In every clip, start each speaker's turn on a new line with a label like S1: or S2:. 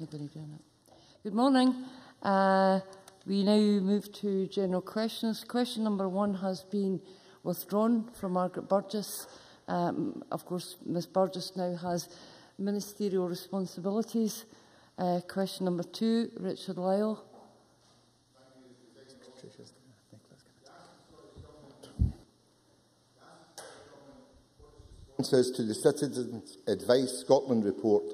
S1: wasn't going to do that. Good morning. We now move to general questions. Question number 1 has been withdrawn from Margaret Burgess. Of course, Ms Burgess now has ministerial responsibilities. Question number 2, Richard Lyle.
S2: To the Citizens Advice Scotland report,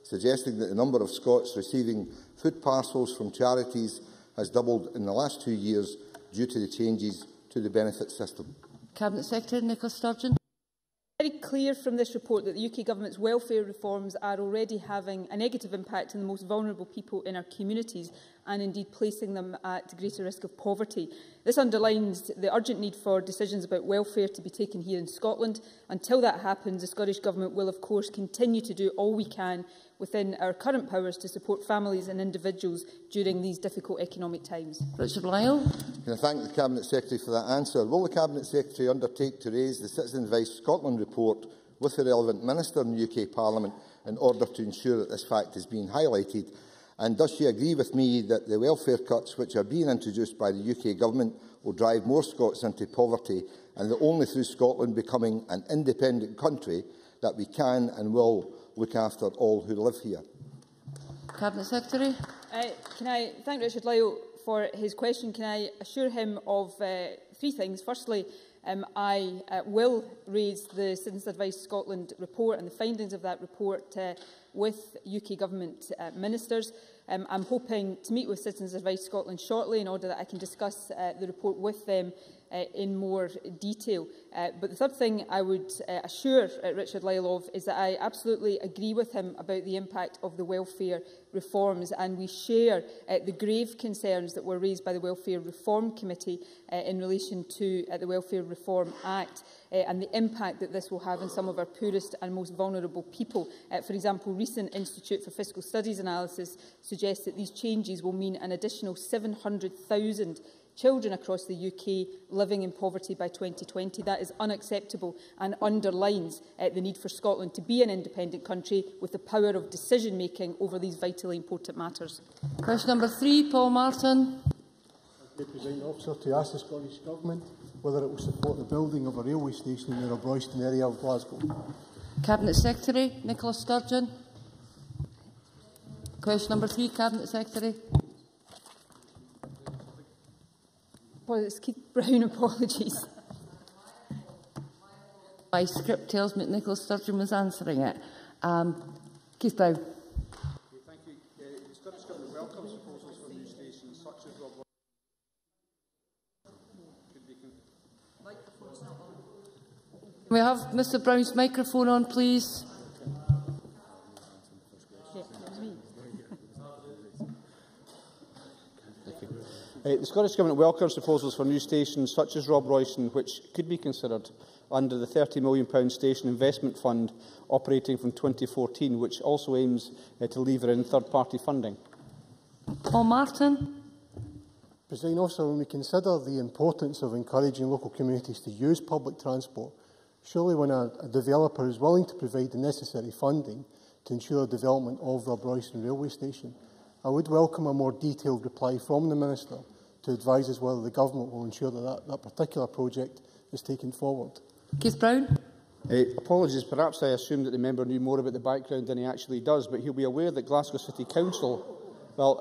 S2: suggesting that the number of Scots receiving food parcels from charities has doubled in the last 2 years due to the changes to the benefit system.
S1: Cabinet Secretary Nicola Sturgeon.
S3: Very clear from this report that the UK Government's welfare reforms are already having a negative impact on the most vulnerable people in our communities and indeed placing them at greater risk of poverty. This underlines the urgent need for decisions about welfare to be taken here in Scotland. Until that happens, the Scottish Government will of course continue to do all we can within our current powers to support families and individuals during these difficult economic times.
S1: Richard Lyle.
S2: Can I thank the Cabinet Secretary for that answer? Will the Cabinet Secretary undertake to raise the Citizen Advice Scotland report with the relevant minister in the UK Parliament in order to ensure that this fact is being highlighted? And does she agree with me that the welfare cuts which are being introduced by the UK Government will drive more Scots into poverty, and that only through Scotland becoming an independent country that we can and will look after all who live here?
S1: Cabinet Secretary.
S3: Can I thank Richard Lyle for his question? Can I assure him of 3 things? Firstly, I will raise the Citizens Advice Scotland report and the findings of that report with UK Government ministers. I'm hoping to meet with Citizens Advice Scotland shortly in order that I can discuss the report with them in more detail. But the third thing I would assure Richard Lyle of is that I absolutely agree with him about the impact of the welfare reforms, and we share the grave concerns that were raised by the Welfare Reform Committee in relation to the Welfare Reform Act and the impact that this will have on some of our poorest and most vulnerable people. For example, recent Institute for Fiscal Studies analysis suggests that these changes will mean an additional 700,000 children across the UK living in poverty by 2020. That is unacceptable and underlines the need for Scotland to be an independent country with the power of decision-making over these vitally important matters.
S1: Question number 3, Paul Martin.
S4: Presiding Officer, to ask the Scottish Government whether it will support the building of a railway station in the Royston area of Glasgow. Cabinet
S1: Secretary Nicola Sturgeon. Question number 3, Cabinet Secretary.
S3: Well, it's Keith Brown, apologies.
S1: My script tells me that Nicola Sturgeon was answering it. Keith Brown.
S5: Thank you. The Scottish Government welcomes proposals for new stations such as Rob.
S1: Can we have Mr Brown's microphone on, please?
S5: The Scottish Government welcomes proposals for new stations such as Rob Royston, which could be considered under the £30 million Station Investment Fund operating from 2014, which also aims to lever in third-party funding.
S1: Paul Martin.
S4: Presiding Officer, when we consider the importance of encouraging local communities to use public transport, surely when a developer is willing to provide the necessary funding to ensure the development of Rob Royston railway station, I would welcome a more detailed reply from the Minister to advise us whether the Government will ensure that that particular project is taken forward.
S1: Keith Brown.
S5: Apologies, perhaps I assumed that the member knew more about the background than he actually does, but he'll be aware that Glasgow City Council, are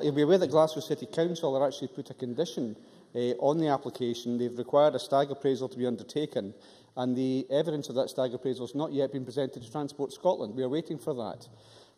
S5: actually put a condition on the application. They've required a stag appraisal to be undertaken, and the evidence of that stag appraisal has not yet been presented to Transport Scotland. We are waiting for that.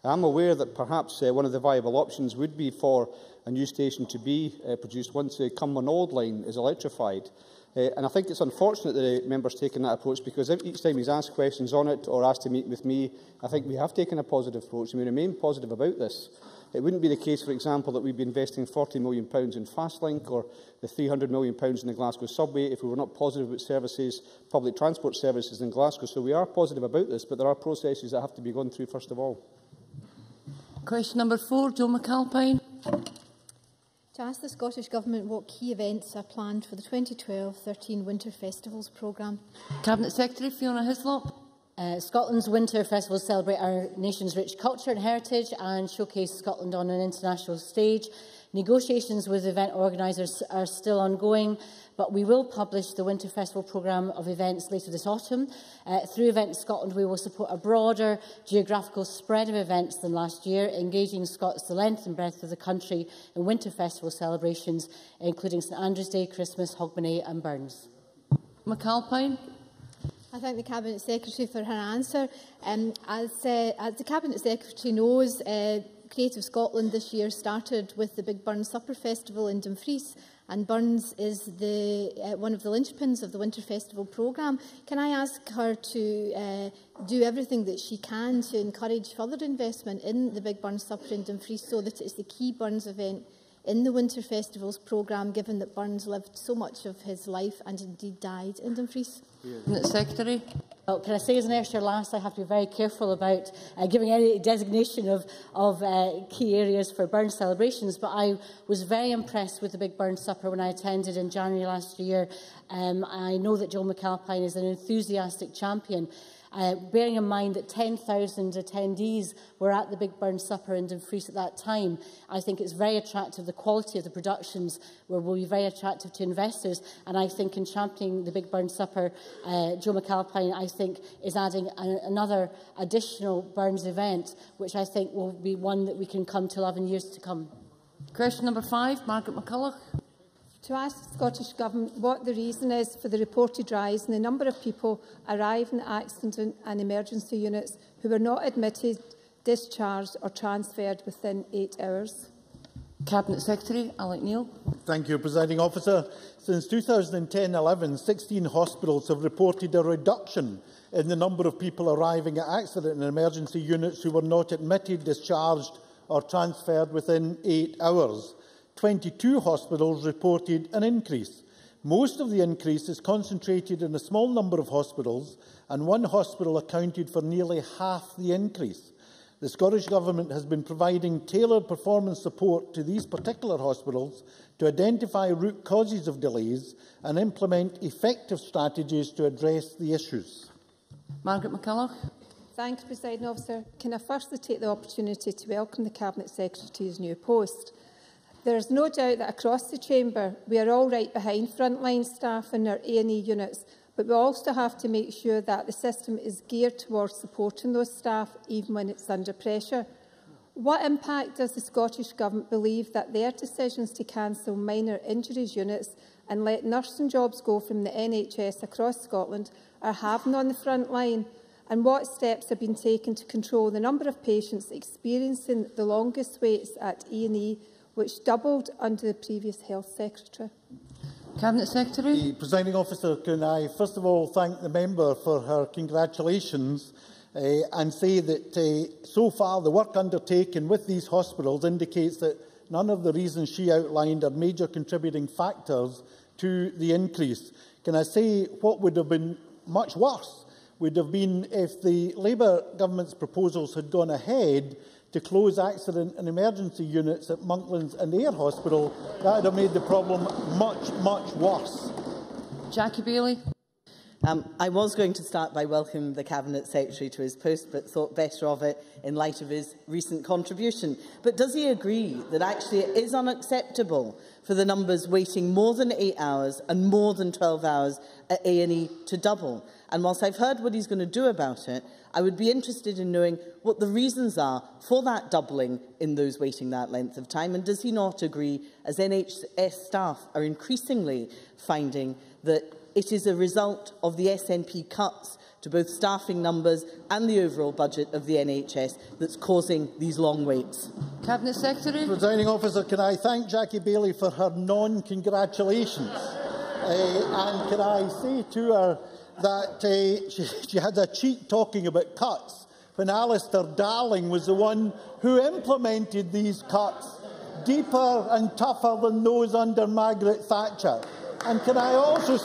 S5: I am aware that perhaps one of the viable options would be for a new station to be produced once the Cumbernauld line is electrified. And I think it's unfortunate that the member's taken that approach, because each time he's asked questions on it or asked to meet with me, I think we have taken a positive approach and we remain positive about this. It wouldn't be the case, for example, that we'd be investing £40 million in Fastlink or the £300 million in the Glasgow subway if we were not positive about services, public transport services in Glasgow. So we are positive about this, but there are processes that have to be gone through first of all.
S1: Question number 4, Joe McAlpine.
S6: To ask the Scottish Government what key events are planned for the 2012-13 Winter Festivals programme.
S1: Cabinet Secretary Fiona Hislop.
S7: Scotland's Winter Festivals celebrate our nation's rich culture and heritage and showcase Scotland on an international stage. Negotiations with event organisers are still ongoing, but we will publish the Winter Festival programme of events later this autumn. Through Event Scotland, we will support a broader geographical spread of events than last year, engaging Scots the length and breadth of the country in Winter Festival celebrations, including St Andrew's Day, Christmas, Hogmanay and Burns.
S1: McAlpine.
S6: I thank the Cabinet Secretary for her answer. As the Cabinet Secretary knows, Creative Scotland this year started with the Big Burns Supper Festival in Dumfries, and Burns is one of the linchpins of the Winter Festival programme. Can I ask her to do everything that she can to encourage further investment in the Big Burns Supper in Dumfries so that it's the key Burns event in the Winter Festivals programme, given that Burns lived so much of his life and indeed died in Dumfries?
S1: Secretary.
S7: Well, can I say as an Ayrshire lass, I have to be very careful about giving any designation of key areas for Burns celebrations, but I was very impressed with the Big Burns Supper when I attended in January last year. I know that Joel McAlpine is an enthusiastic champion. Bearing in mind that 10,000 attendees were at the Big Burns Supper in Dumfries at that time, I think it's very attractive. The quality of the productions will be very attractive to investors, and I think in championing the Big Burns Supper, Joe McAlpine, I think, is adding another additional Burns event, which I think will be one that we can come to love in years to come.
S1: Question number 5, Margaret McCulloch.
S8: To ask the Scottish Government what the reason is for the reported rise in the number of people arriving at accident and emergency units who were not admitted, discharged or transferred within 8 hours.
S1: Cabinet Secretary Alec Neil.
S9: Thank you, Presiding Officer. Since 2010-11, 16 hospitals have reported a reduction in the number of people arriving at accident and emergency units who were not admitted, discharged or transferred within 8 hours. 22 hospitals reported an increase. Most of the increase is concentrated in a small number of hospitals, and one hospital accounted for nearly half the increase. The Scottish Government has been providing tailored performance support to these particular hospitals to identify root causes of delays and implement effective strategies to address the issues.
S1: Margaret McCulloch.
S8: Thank you, Presiding Officer. Can I firstly take the opportunity to welcome the Cabinet Secretary to his new post? There is no doubt that across the Chamber we are all right behind frontline staff in our A&E units, but we also have to make sure that the system is geared towards supporting those staff even when it's under pressure. What impact does the Scottish Government believe that their decisions to cancel minor injuries units and let nursing jobs go from the NHS across Scotland are having on the front line? And what steps have been taken to control the number of patients experiencing the longest waits at A&E, which doubled under the previous Health Secretary?
S1: Cabinet Secretary.
S9: The Presiding Officer, can I first of all thank the member for her congratulations and say that so far the work undertaken with these hospitals indicates that none of the reasons she outlined are major contributing factors to the increase. Can I say what would have been much worse would have been if the Labour government's proposals had gone ahead to close accident and emergency units at Monklands and Ayr Hospital. That would have made the problem much, much worse.
S1: Jackie Bailey.
S10: I was going to start by welcoming the Cabinet Secretary to his post, but thought better of it in light of his recent contribution. But does he agree that actually it is unacceptable for the numbers waiting more than 8 hours and more than 12 hours at A&E to double? And whilst I've heard what he's going to do about it, I would be interested in knowing what the reasons are for that doubling in those waiting that length of time. And does he not agree, as NHS staff are increasingly finding, that it is a result of the SNP cuts to both staffing numbers and the overall budget of the NHS that's causing these long waits?
S1: Cabinet Secretary.
S9: Presiding Officer, can I thank Jackie Bailey for her non-congratulations? And can I say to her that she had a cheek talking about cuts when Alistair Darling was the one who implemented these cuts, deeper and tougher than those under Margaret Thatcher. And can I also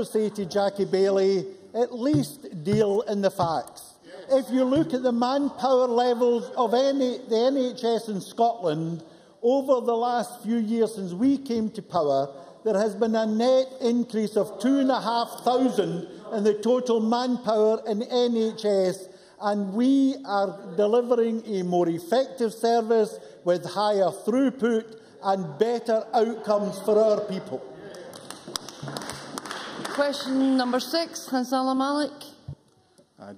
S9: say to Jackie Bailey, at least deal in the facts. If you look at the manpower levels of the NHS in Scotland over the last few years since we came to power, there has been a net increase of 2,500 in the total manpower in NHS, and we are delivering a more effective service with higher throughput and better outcomes for our people.
S1: Question number 6, Hansala Malik.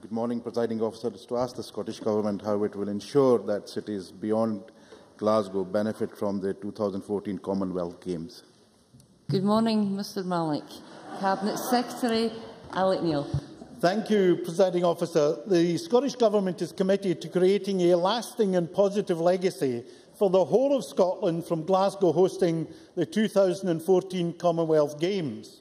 S11: Good morning, Presiding Officer. Just to ask the Scottish Government how it will ensure that cities beyond Glasgow benefit from the 2014 Commonwealth Games.
S1: Good morning, Mr Malik. Cabinet Secretary Alec Neil.
S9: Thank you, Presiding Officer. The Scottish Government is committed to creating a lasting and positive legacy for the whole of Scotland from Glasgow hosting the 2014 Commonwealth Games.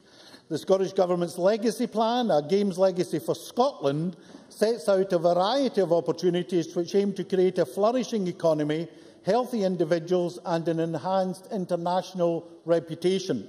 S9: The Scottish Government's legacy plan, A Games Legacy for Scotland, sets out a variety of opportunities which aim to create a flourishing economy, healthy individuals and an enhanced international reputation.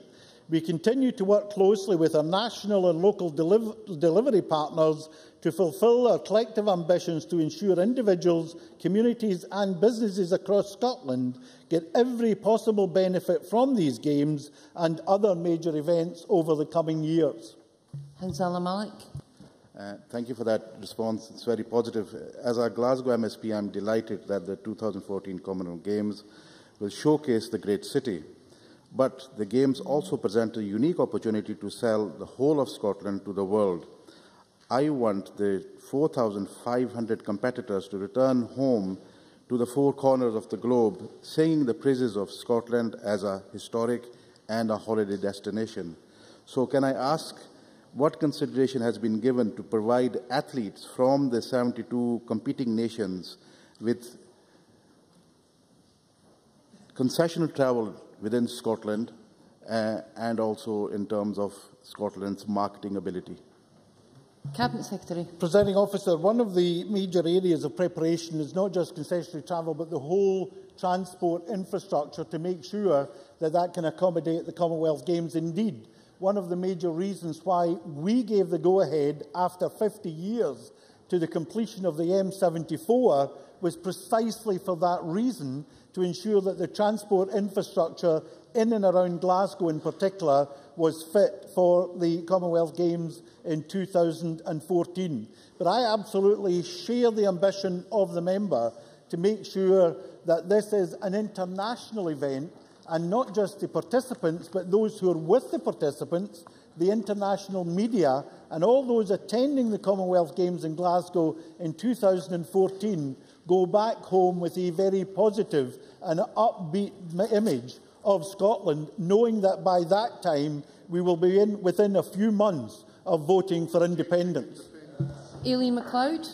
S9: We continue to work closely with our national and local delivery partners to fulfil our collective ambitions to ensure individuals, communities and businesses across Scotland get every possible benefit from these games and other major events over the coming years.
S1: Hansala Malik.
S11: Thank you for that response. It's very positive. As a Glasgow MSP, I'm delighted that the 2014 Commonwealth Games will showcase the great city. But the Games also present a unique opportunity to sell the whole of Scotland to the world. I want the 4,500 competitors to return home to the four corners of the globe, singing the praises of Scotland as a historic and a holiday destination. So can I ask what consideration has been given to provide athletes from the 72 competing nations with concessional travel within Scotland and also in terms of Scotland's marketing ability?
S1: Cabinet Secretary.
S9: Presiding Officer, one of the major areas of preparation is not just concessionary travel, but the whole transport infrastructure to make sure that that can accommodate the Commonwealth Games. Indeed, one of the major reasons why we gave the go-ahead after 50 years to the completion of the M74 was precisely for that reason, to ensure that the transport infrastructure in and around Glasgow in particular was fit for the Commonwealth Games in 2014. But I absolutely share the ambition of the member to make sure that this is an international event, and not just the participants, but those who are with the participants, the international media, and all those attending the Commonwealth Games in Glasgow in 2014 go back home with a very positive and upbeat image of Scotland, knowing that by that time we will be within a few months of voting for independence.
S1: Aileen MacLeod.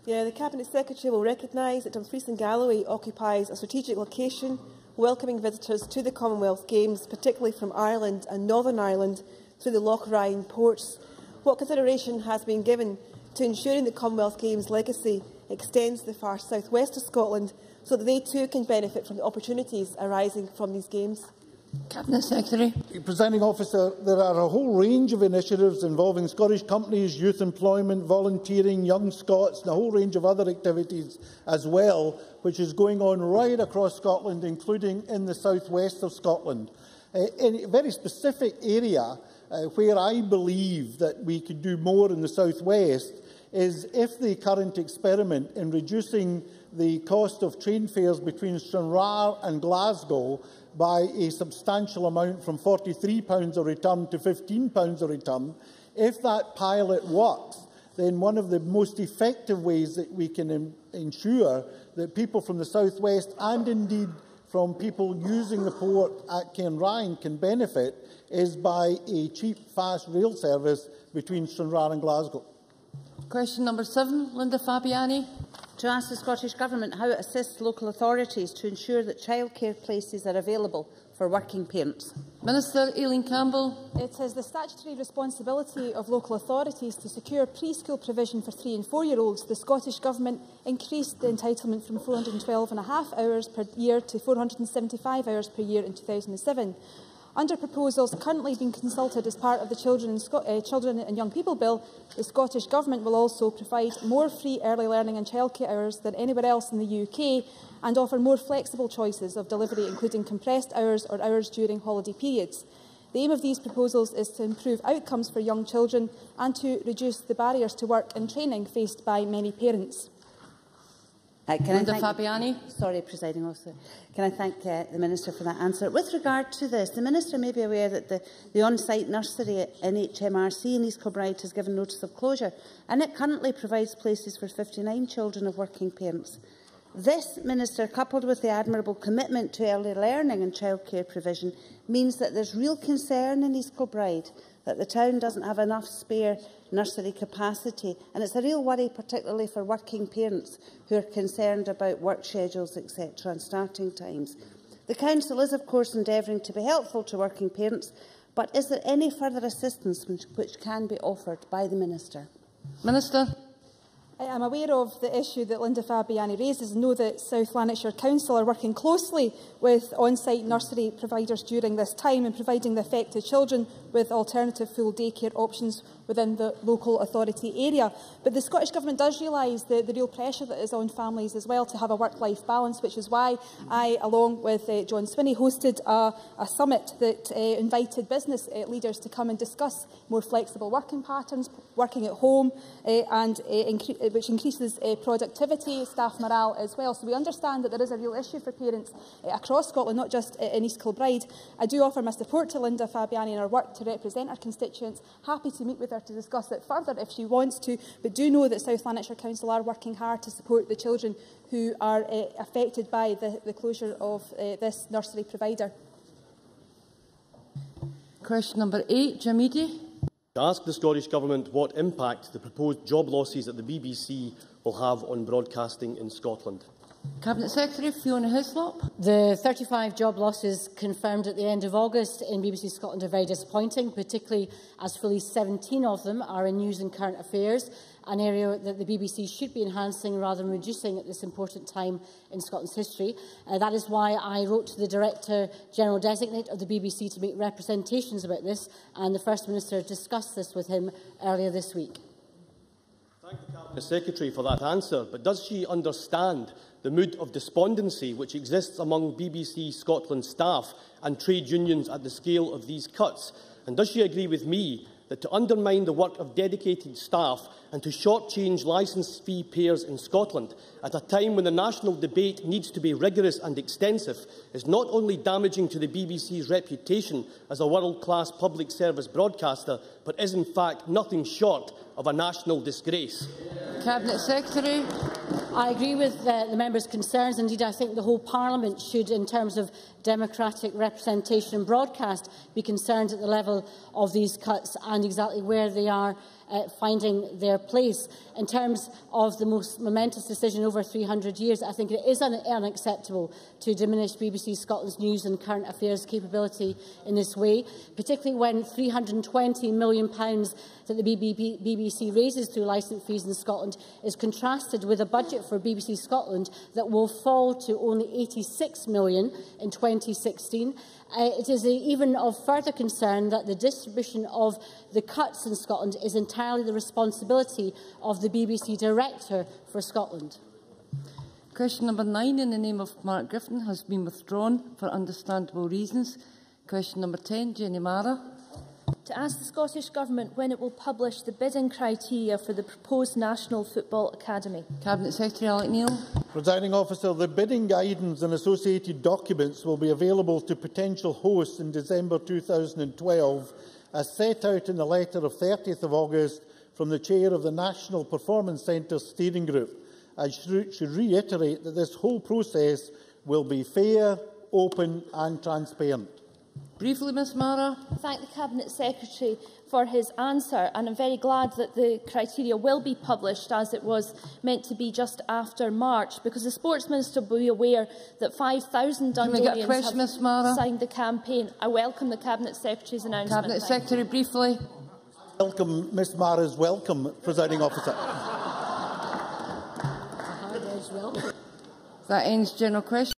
S12: The Cabinet Secretary will recognise that Dumfries and Galloway occupies a strategic location, welcoming visitors to the Commonwealth Games, particularly from Ireland and Northern Ireland, through the Loch Ryan ports. What consideration has been given to ensuring the Commonwealth Games legacy extends to the far south-west of Scotland, so that they too can benefit from the opportunities arising from these games?
S1: Cabinet Secretary.
S9: Presiding Officer, there are a whole range of initiatives involving Scottish companies, youth employment, volunteering, young Scots, and a whole range of other activities as well, which is going on right across Scotland, including in the south-west of Scotland. In a very specific area where I believe that we could do more in the south-west is if the current experiment in reducing the cost of train fares between Stranraer and Glasgow by a substantial amount from £43 a return to £15 a return, if that pilot works, then one of the most effective ways that we can ensure that people from the south-west and indeed from people using the port at Cairnryan can benefit is by a cheap, fast rail service between Stranraer and Glasgow.
S1: Question number 7, Linda Fabiani.
S7: To ask the Scottish Government how it assists local authorities to ensure that childcare places are available for working parents.
S1: Minister Aileen Campbell.
S13: It is the statutory responsibility of local authorities to secure preschool provision for 3- and 4-year-olds. The Scottish Government increased the entitlement from 412.5 hours per year to 475 hours per year in 2007. Under proposals currently being consulted as part of the Children and Young People Bill, the Scottish Government will also provide more free early learning and childcare hours than anywhere else in the UK and offer more flexible choices of delivery, including compressed hours or hours during holiday periods. The aim of these proposals is to improve outcomes for young children and to reduce the barriers to work and training faced by many parents.
S7: Fabiani. Sorry, Presiding Officer. Can I thank the Minister for that answer? With regard to this, the Minister may be aware that the on-site nursery in HMRC in East Kilbride has given notice of closure, and it currently provides places for 59 children of working parents. This, Minister, coupled with the admirable commitment to early learning and childcare provision, means that there is real concern in East Kilbride that the town doesn't have enough spare nursery capacity, and it's a real worry, particularly for working parents who are concerned about work schedules, etc., and starting times. The Council is, of course, endeavouring to be helpful to working parents, but is there any further assistance which can be offered by the Minister?
S1: Minister.
S13: I am aware of the issue that Linda Fabiani raises and know that South Lanarkshire Council are working closely with on-site nursery providers during this time and providing the affected children with alternative full daycare options within the local authority area. But the Scottish Government does realise the real pressure that is on families as well to have a work-life balance, which is why I, along with John Swinney, hosted a summit that invited business leaders to come and discuss more flexible working patterns, working at home, which increases productivity, staff morale as well. So we understand that there is a real issue for parents across Scotland, not just in East Kilbride. I do offer my support to Linda Fabiani in her work to represent our constituents. Happy to meet with her to discuss it further if she wants to, but do know that South Lanarkshire Council are working hard to support the children who are affected by the closure of this nursery provider.
S1: Question number 8, Jim Eadie.
S14: To ask the Scottish Government what impact the proposed job losses at the BBC will have on broadcasting in Scotland.
S1: Cabinet Secretary Fiona Hislop.
S7: The 35 job losses confirmed at the end of August in BBC Scotland are very disappointing, particularly as fully 17 of them are in news and current affairs, an area that the BBC should be enhancing rather than reducing at this important time in Scotland's history. That is why I wrote to the Director General Designate of the BBC to make representations about this, and the First Minister discussed this with him earlier this week.
S14: Thank the Cabinet Secretary for that answer, but does she understand the mood of despondency which exists among BBC Scotland staff and trade unions at the scale of these cuts? And does she agree with me that to undermine the work of dedicated staff and to shortchange licence fee payers in Scotland at a time when the national debate needs to be rigorous and extensive is not only damaging to the BBC's reputation as a world-class public service broadcaster, but is in fact nothing short of a national disgrace?
S1: Cabinet Secretary.
S7: I agree with the member's concerns. Indeed, I think the whole Parliament should, in terms of democratic representation and broadcast, be concerned at the level of these cuts and exactly where they are finding their place. In terms of the most momentous decision over 300 years, I think it is unacceptable to diminish BBC Scotland's news and current affairs capability in this way, particularly when £320 million that the BBC raises through licence fees in Scotland is contrasted with a budget for BBC Scotland that will fall to only £86 million in 2016. It is even of further concern that the distribution of the cuts in Scotland is entirely the responsibility of the BBC Director for Scotland.
S1: Question number 9 in the name of Mark Griffin has been withdrawn for understandable reasons. Question number 10, Jenny Mara.
S15: To ask the Scottish Government when it will publish the bidding criteria for the proposed National Football Academy.
S1: Cabinet Secretary Alec Neil.
S9: Presiding Officer, the bidding guidance and associated documents will be available to potential hosts in December 2012, as set out in the letter of 30th of August from the Chair of the National Performance Centre Steering Group. I should reiterate that this whole process will be fair, open and transparent.
S1: Briefly, Ms Mara.
S15: I thank the Cabinet Secretary for his answer, and I'm very glad that the criteria will be published as it was meant to be just after March, because the Sports Minister will be aware that 5,000 Dundonians have signed the campaign. I welcome the Cabinet Secretary's announcement.
S1: Cabinet Secretary, briefly.
S9: Welcome Ms Mara's welcome, Presiding Officer.
S1: That ends general questions.